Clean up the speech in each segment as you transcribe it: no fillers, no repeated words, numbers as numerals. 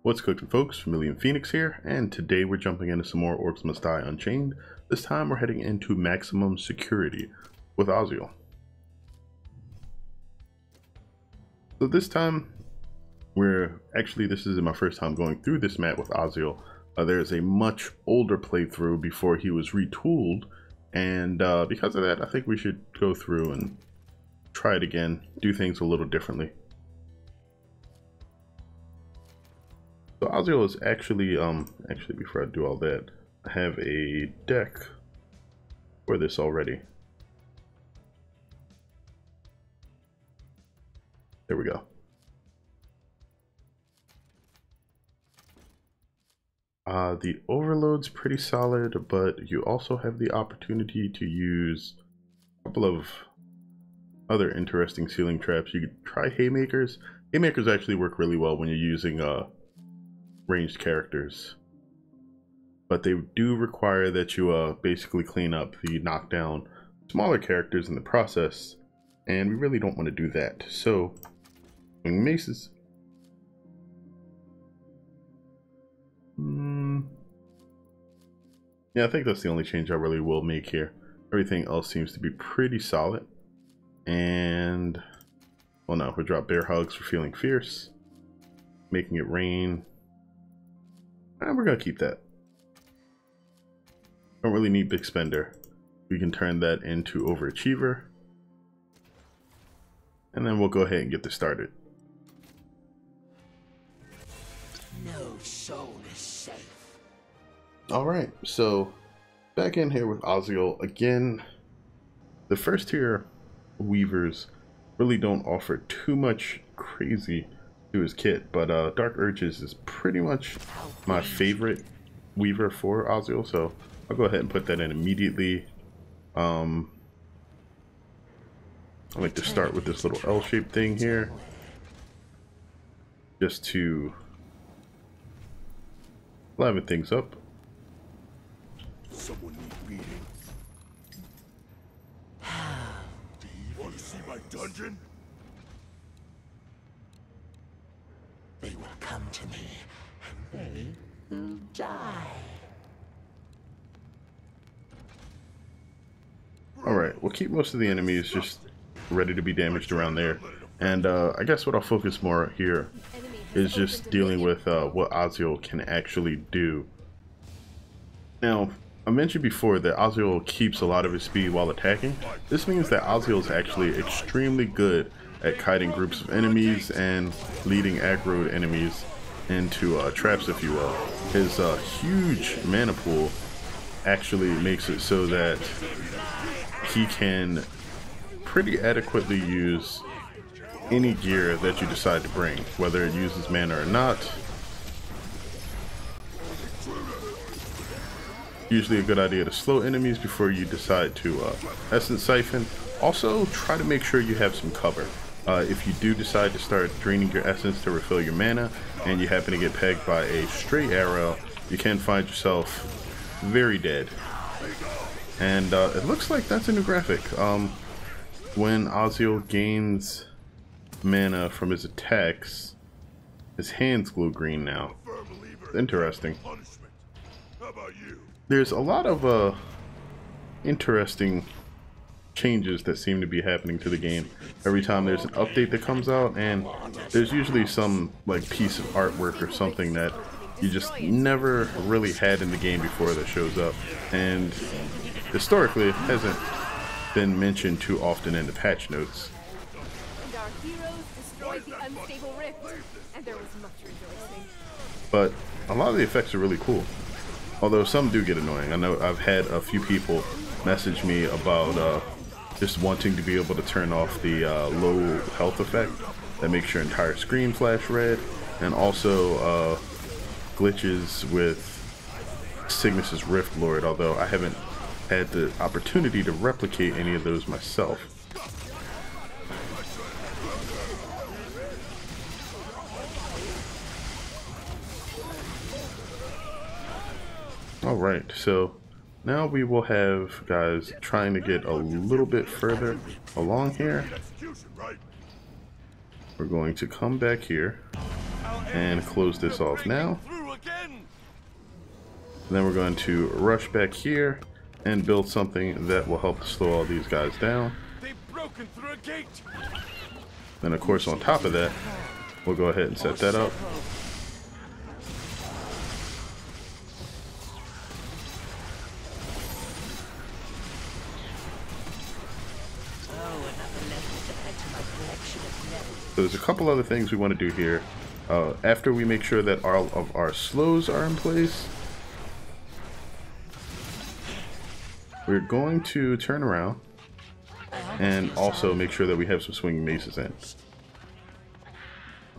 What's cooking, folks? Vermillion Phoenix here, and today we're jumping into some more Orcs Must Die Unchained. This time we're heading into maximum security with Oziel. So this time, this is my first time going through this map with Oziel. There's a much older playthrough before he was retooled, and because of that, I think we should go through and try it again, do things a little differently. So Oziel is actually before I do all that, I have a deck for this already. There we go. The overload's pretty solid, but you also have the opportunity to use a couple of other interesting ceiling traps. You could try haymakers. Haymakers actually work really well when you're using ranged characters, but they do require that you basically clean up the knockdown smaller characters in the process, and we really don't want to do that. So maces. Yeah, I think that's the only change I really will make here. Everything else seems to be pretty solid. And well, no, we'll drop bear hugs for feeling fierce, making it rain. And we're gonna keep that. Don't really need big spender. We can turn that into overachiever, and then we'll go ahead and get this started. No soul is safe. Alright, so back in here with Oziel again. The first tier weavers really don't offer too much crazy to his kit, but Dark Urges is pretty much my favorite weaver for Oziel, so I'll go ahead and put that in immediately. I like to start with this little L-shaped thing here, just to liven things up. Someone needs reading. Do you want to see my dungeon? They will come to me, and they will die. Alright, we'll keep most of the enemies just ready to be damaged around there. And I guess what I'll focus more here is just dealing with what Oziel can actually do. Now, I mentioned before that Oziel keeps a lot of his speed while attacking. This means that Oziel is actually extremely good at kiting groups of enemies and leading aggroed enemies into traps, if you will. His huge mana pool actually makes it so that he can pretty adequately use any gear that you decide to bring, whether it uses mana or not. Usually a good idea to slow enemies before you decide to essence siphon. Also, try to make sure you have some cover. If you do decide to start draining your essence to refill your mana, and you happen to get pegged by a stray arrow, you can find yourself very dead. And it looks like that's a new graphic. When Oziel gains mana from his attacks, his hands glow green now. Interesting. There's a lot of interesting changes that seem to be happening to the game every time there's an update that comes out, and there's usually some like piece of artwork or something that you just never really had in the game before that shows up, and historically it hasn't been mentioned too often in the patch notes. And our heroes destroyed the unstable rift, and there was much rejoicing. But a lot of the effects are really cool, although some do get annoying. I know I've had a few people message me about just wanting to be able to turn off the low health effect that makes your entire screen flash red, and also glitches with Cygnus's Rift Lord, although I haven't had the opportunity to replicate any of those myself. Alright, so now we will have guys trying to get a little bit further along here. We're going to come back here. I'll and close this off now. Then we're going to rush back here and build something that will help to slow all these guys down. Then of course on top of that, we'll go ahead and set that up. So there's a couple other things we want to do here. After we make sure that all of our slows are in place, we're going to turn around and also make sure that we have some swinging maces in.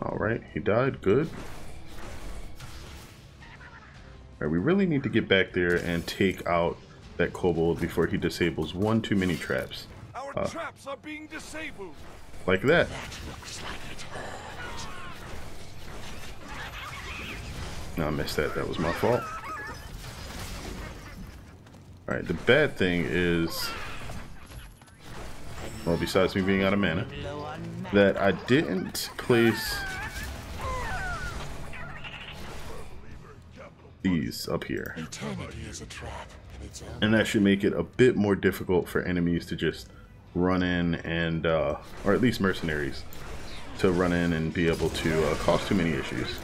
Alright, he died. Good. Alright, we really need to get back there and take out that kobold before he disables one too many traps. Our traps are being disabled. Like that. No, I missed that. That was my fault. Alright, the bad thing is, well, besides me being out of mana, that I didn't place these up here. And that should make it a bit more difficult for enemies to just run in and, or at least mercenaries, to run in and be able to cause too many issues.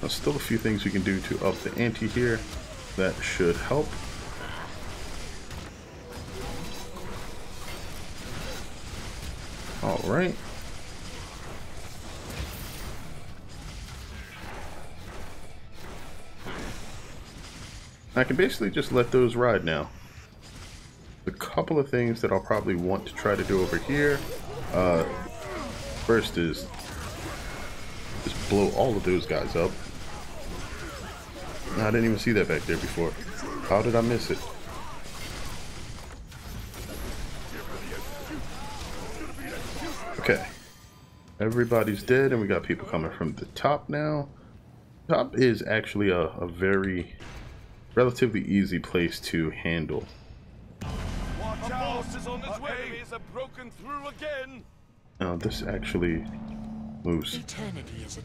There's still a few things we can do to up the ante here. That should help. Alright. I can basically just let those ride now. A couple of things that I'll probably want to try to do over here. First is just blow all of those guys up. I didn't even see that back there before. How did I miss it? Okay. Everybody's dead and we got people coming from the top now. Top is actually a very relatively easy place to handle. Watch out! Is on his way. Is broken through again. Now this actually moves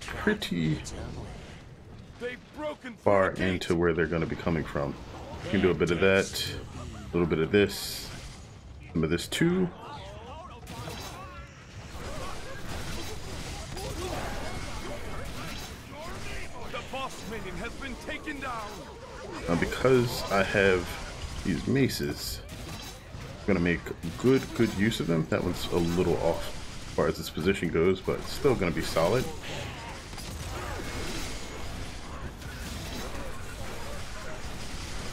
pretty far into where they're going to be coming from. You can do a bit of that, a little bit of this, some of this too. The boss minion has been taken down. Now because I have these maces, I'm going to make good use of them. That one's a little off as far as its position goes, but it's still going to be solid.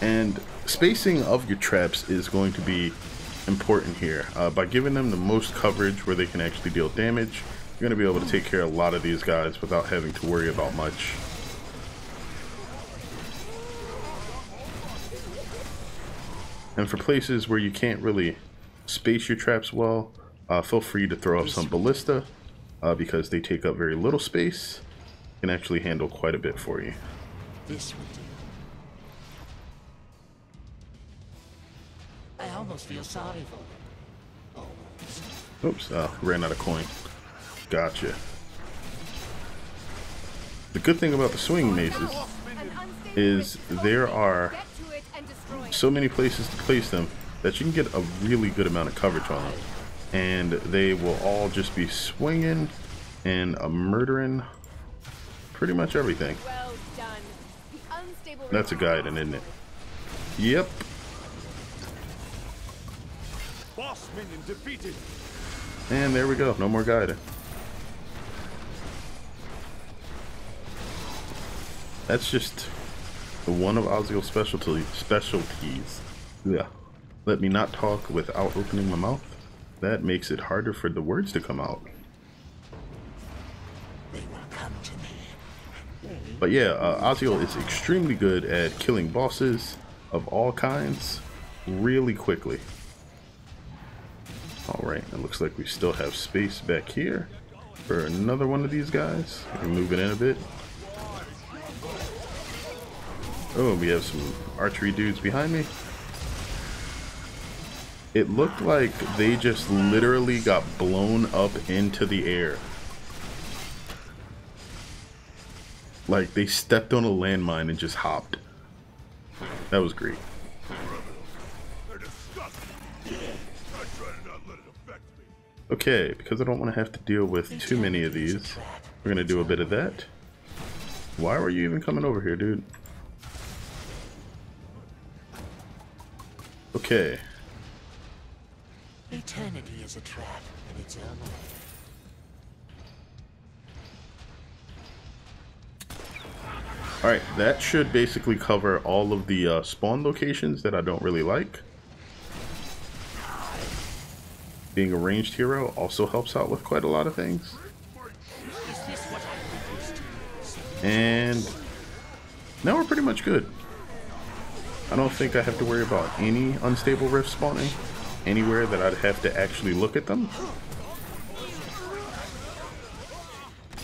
And spacing of your traps is going to be important here. By giving them the most coverage where they can actually deal damage, you're going to be able to take care of a lot of these guys without having to worry about much. And for places where you can't really space your traps well, feel free to throw up some ballista because they take up very little space. Can actually handle quite a bit for you. This will do. I almost feel sorry for them. Oops, ran out of coin. Gotcha. The good thing about the swinging maces is there are so many places to place them that you can get a really good amount of coverage on them. And they will all just be swinging and murdering pretty much everything. Well done. The unstable That's a guiding, isn't it? Yep. Boss minion defeated. And there we go. No more guiding. That's just the one of Oziel's specialties. Yeah. Let me not talk without opening my mouth. That makes it harder for the words to come out. They will come to me. But yeah, Oziel is extremely good at killing bosses of all kinds really quickly. Alright, it looks like we still have space back here for another one of these guys. I can move it in a bit. Oh, we have some archery dudes behind me. It looked like they just literally got blown up into the air. Like, they stepped on a landmine and just hopped. That was great. They're disgusting. I try to not let it affect me. Okay, because I don't want to have to deal with too many of these, we're going to do a bit of that. Why were you even coming over here, dude? Okay. Eternity is a trap in its own way. Alright, that should basically cover all of the spawn locations that I don't really like. Being a ranged hero also helps out with quite a lot of things. And now we're pretty much good. I don't think I have to worry about any unstable rifts spawning anywhere that I'd have to actually look at them.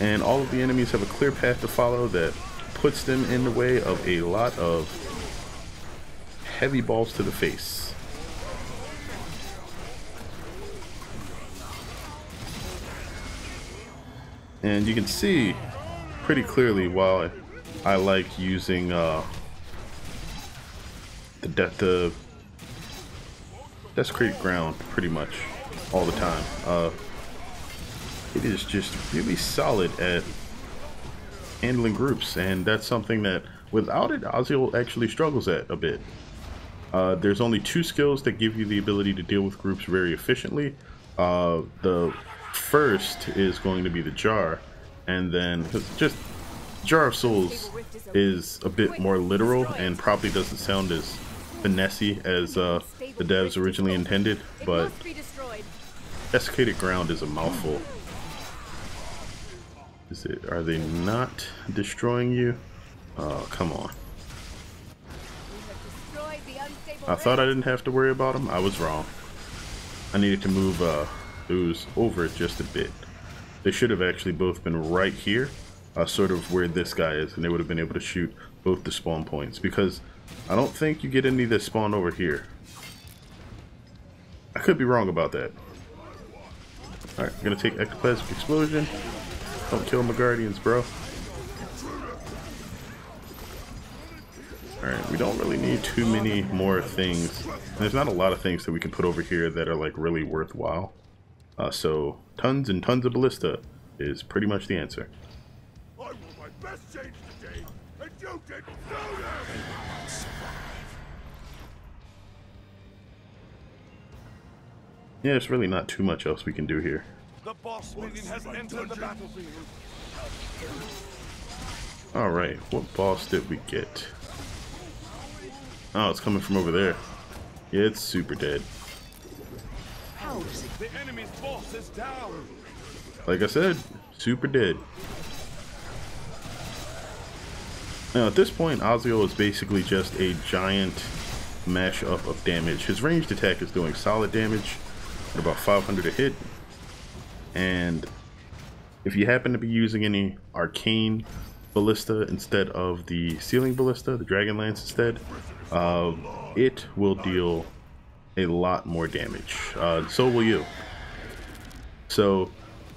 And all of the enemies have a clear path to follow that puts them in the way of a lot of heavy balls to the face. And you can see pretty clearly why I like using the desecrated ground pretty much all the time. It is just really solid at handling groups, and that's something that without it Oziel actually struggles at a bit. There's only 2 skills that give you the ability to deal with groups very efficiently. The first is going to be the jar, and then just Jar of Souls is a bit more literal and probably doesn't sound as finessey as the devs originally intended, but desiccated ground is a mouthful. Are they not destroying you? Oh, come on. I thought I didn't have to worry about them. I was wrong. I needed to move those over just a bit. They should have actually both been right here, sort of where this guy is, and they would have been able to shoot both the spawn points, because I don't think you get any that spawn over here. I could be wrong about that. Alright, I'm gonna take ectoplasmic explosion. Don't kill my guardians, bro. Alright, we don't really need too many more things. There's not a lot of things that we can put over here that are like really worthwhile. So tons and tons of ballista is pretty much the answer. I want my best change today, and you didn't do that! Yeah, there's really not too much else we can do here. The boss minion has entered the battlefield. Alright, what boss did we get? Oh, it's coming from over there. Yeah, it's super dead. The enemy's boss is down. Like I said, super dead. Now at this point, Oziel is basically just a giant mashup of damage. His ranged attack is doing solid damage at about 500 a hit. And if you happen to be using any arcane ballista instead of the ceiling ballista, the dragon lance instead, it will deal a lot more damage. So will you. So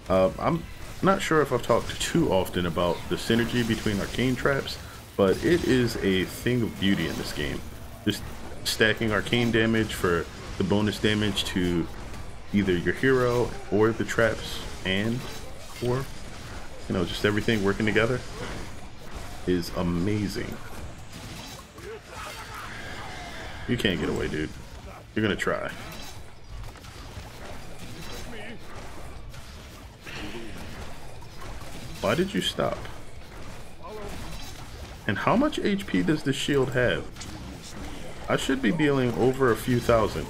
I'm not sure if I've talked too often about the synergy between arcane traps, but it is a thing of beauty in this game. Just stacking arcane damage for the bonus damage to either your hero or the traps, and or you know, just everything working together is amazing. You can't get away, dude. You're gonna try. Why did you stop? And how much HP does this shield have? I should be dealing over a few thousand.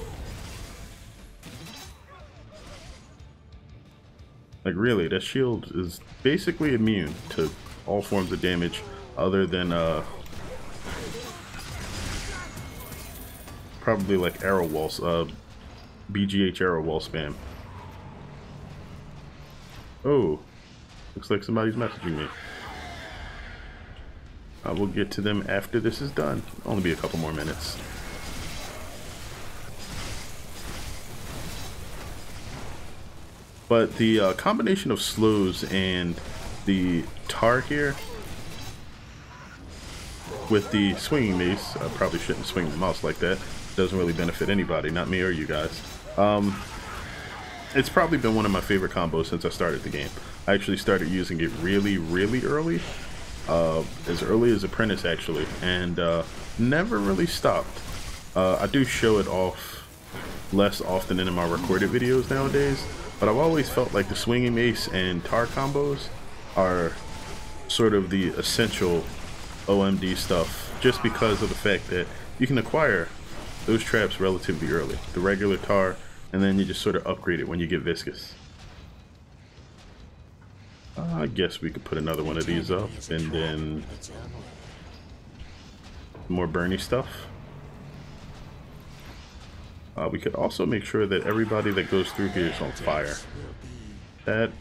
Like really, that shield is basically immune to all forms of damage other than probably like arrow walls, BGH arrow wall spam. Oh, looks like somebody's messaging me. I will get to them after this is done. Only be a couple more minutes. But the combination of slows and the tar here with the swinging mace, I probably shouldn't swing the mouse like that. Doesn't really benefit anybody, not me or you guys. It's probably been one of my favorite combos since I started the game. I actually started using it really early, as early as Apprentice actually, and never really stopped. I do show it off less often than in my recorded videos nowadays, but I've always felt like the swinging mace and tar combos are sort of the essential OMD stuff, just because of the fact that you can acquire those traps relatively early, the regular tar, and then you just sort of upgrade it when you get viscous. I guess we could put another one of these up, and then more Bernie stuff. We could also make sure that everybody that goes through here is on fire. That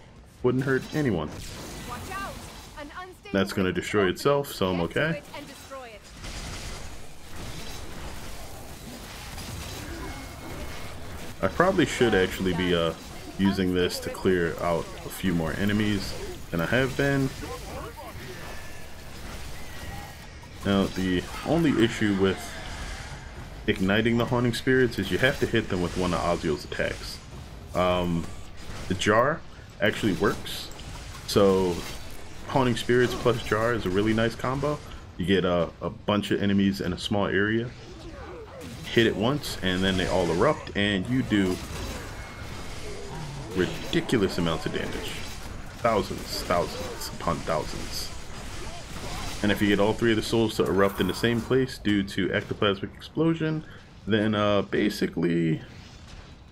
wouldn't hurt anyone. That's going to destroy itself, so I'm okay. I probably should actually be using this to clear out a few more enemies than I have been. Now, the only issue with igniting the Haunting Spirits is you have to hit them with one of Oziel's attacks. The jar actually works, so Haunting Spirits plus jar is a really nice combo. You get a bunch of enemies in a small area, hit it once, and then they all erupt, and you do ridiculous amounts of damage. Thousands upon thousands. And if you get all three of the souls to erupt in the same place due to ectoplasmic explosion, then basically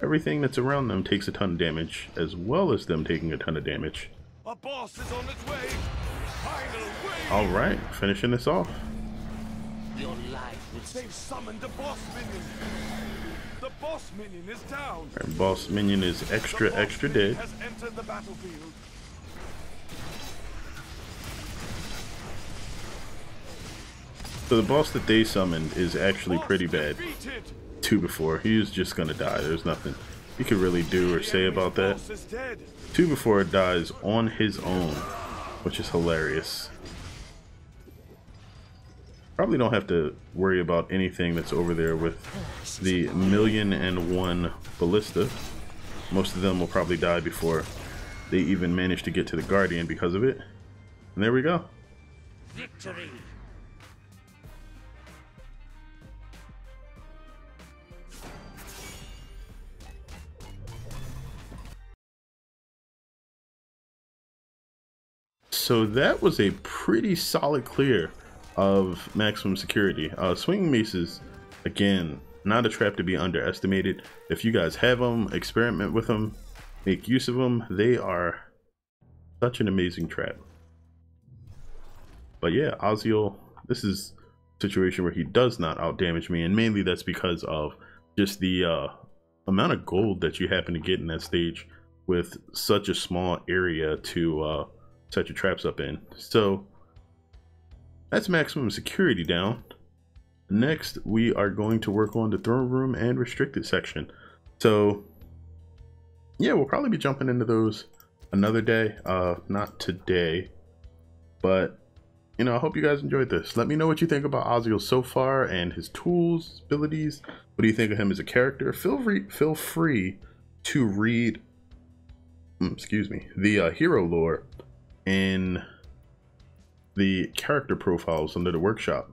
everything that's around them takes a ton of damage, as well as them taking a ton of damage. A boss is on its way. Alright, finishing this off. Your life will They've summoned the boss minion. The boss minion is down. Our boss minion is extra dead. Has entered the battlefield. So the boss that they summoned is actually pretty bad. 2 before, he was just gonna die. There's nothing you could really do or say about that. 2 before dies on his own, which is hilarious. Probably don't have to worry about anything that's over there with the 1,000,001 ballista. Most of them will probably die before they even manage to get to the Guardian because of it. And there we go. victory. So that was a pretty solid clear of maximum security. Swinging maces, again, not a trap to be underestimated. If you guys have them, experiment with them, make use of them. They are such an amazing trap. But yeah, Oziel, this is a situation where he does not outdamage me, and mainly that's because of just the amount of gold that you happen to get in that stage with such a small area to set your traps up in. So that's maximum security down. Next, we are going to work on the throne room and restricted section. So yeah, we'll probably be jumping into those another day, not today, but you know, I hope you guys enjoyed this. Let me know what you think about Oziel so far and his tools, abilities. What do you think of him as a character? Feel free to read the hero lore in the character profiles under the workshop,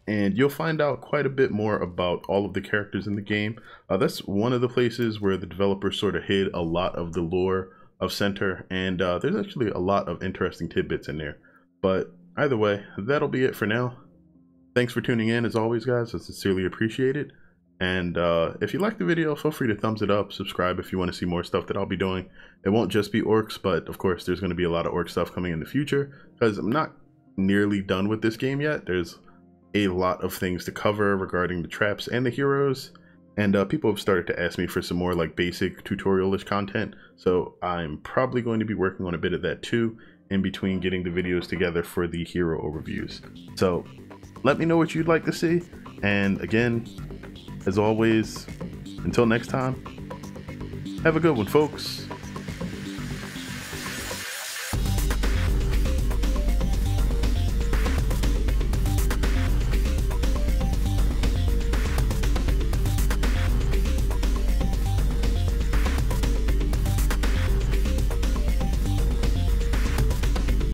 and you'll find out quite a bit more about all of the characters in the game. That's one of the places where the developers sort of hid a lot of the lore of Center, and there's actually a lot of interesting tidbits in there. But either way, that'll be it for now. Thanks for tuning in as always, guys. I sincerely appreciate it. And if you liked the video, feel free to thumbs it up, subscribe if you want to see more stuff that I'll be doing. It won't just be Orcs, but of course there's going to be a lot of Orc stuff coming in the future, because I'm not nearly done with this game yet. There's a lot of things to cover regarding the traps and the heroes, and people have started to ask me for some more like basic tutorial-ish content, so I'm probably going to be working on a bit of that too, in between getting the videos together for the hero overviews. So let me know what you'd like to see, and again, as always, until next time, have a good one, folks.